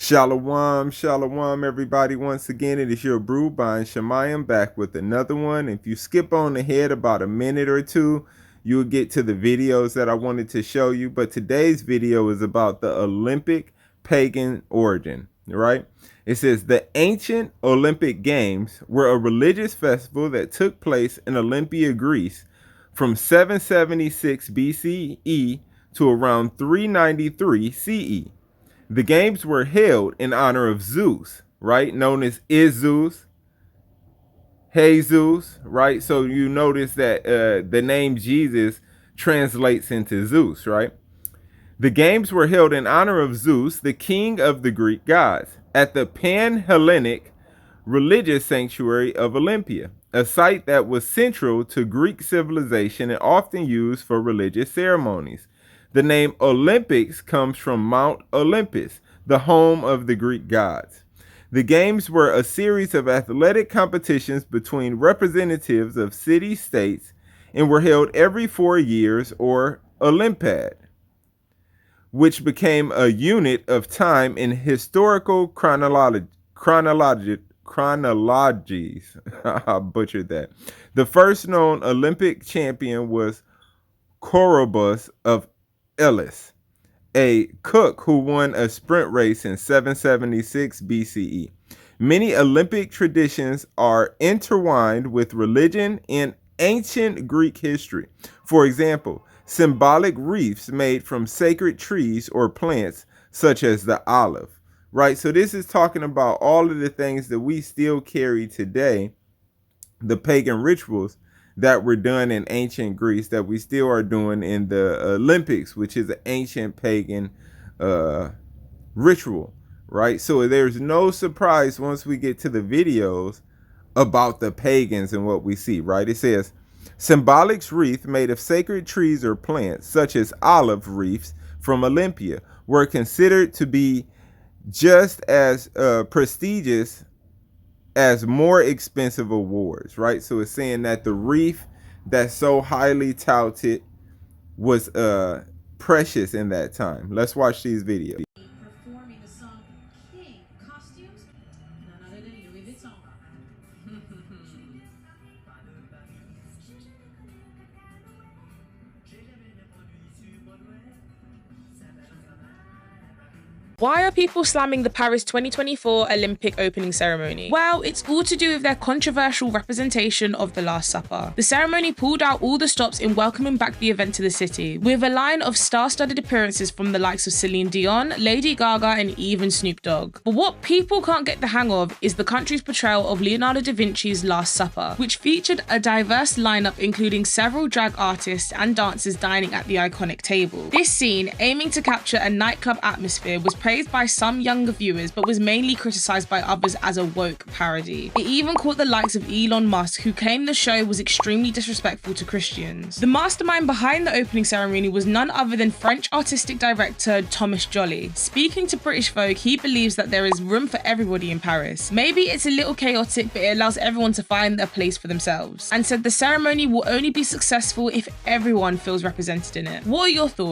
Shalom, shalom, everybody. Once again, it is your brew by Shemayim back with another one. If you skip on ahead about a minute or two, you'll get to the videos that I wanted to show you. But today's video is about the Olympic pagan origin, right? It says the ancient Olympic Games were a religious festival that took place in Olympia, Greece from 776 BCE to around 393 CE. The games were held in honor of Zeus, right? Known as Zeus, Jesus, right? So you notice that the name Jesus translates into Zeus, right? The games were held in honor of Zeus, the king of the Greek gods, at the Pan-Hellenic religious sanctuary of Olympia, a site that was central to Greek civilization and often used for religious ceremonies. The name Olympics comes from Mount Olympus, the home of the Greek gods. The games were a series of athletic competitions between representatives of city-states and were held every 4 years, or Olympiad, which became a unit of time in historical chronologies. I butchered that. The first known Olympic champion was Corobus of Elis, a cook who won a sprint race in 776 BCE. Many Olympic traditions are intertwined with religion and ancient Greek history. For example, symbolic wreaths made from sacred trees or plants such as the olive, right? So this is talking about all of the things that we still carry today, the pagan rituals that were done in ancient Greece that we still are doing in the Olympics, which is an ancient pagan ritual, right? So there's no surprise once we get to the videos about the pagans and what we see, right? It says, symbolic wreath made of sacred trees or plants, such as olive wreaths from Olympia, were considered to be just as prestigious as more expensive awards, right? So it's saying that the wreath that's so highly touted was precious in that time. Let's watch these videos. Performing the song King, costumes, none other than Louis Vuitton. Why are people slamming the Paris 2024 Olympic opening ceremony? Well, it's all to do with their controversial representation of the Last Supper. The ceremony pulled out all the stops in welcoming back the event to the city, with a line of star-studded appearances from the likes of Celine Dion, Lady Gaga, and even Snoop Dogg. But what people can't get the hang of is the country's portrayal of Leonardo da Vinci's Last Supper, which featured a diverse lineup including several drag artists and dancers dining at the iconic table. This scene, aiming to capture a nightclub atmosphere, was praised by some younger viewers but was mainly criticized by others as a woke parody. It even caught the likes of Elon Musk, who claimed the show was extremely disrespectful to Christians. The mastermind behind the opening ceremony was none other than French artistic director Thomas Joly. Speaking to British Vogue, he believes that there is room for everybody in Paris. Maybe it's a little chaotic, but it allows everyone to find their place for themselves, and said the ceremony will only be successful if everyone feels represented in it. What are your thoughts?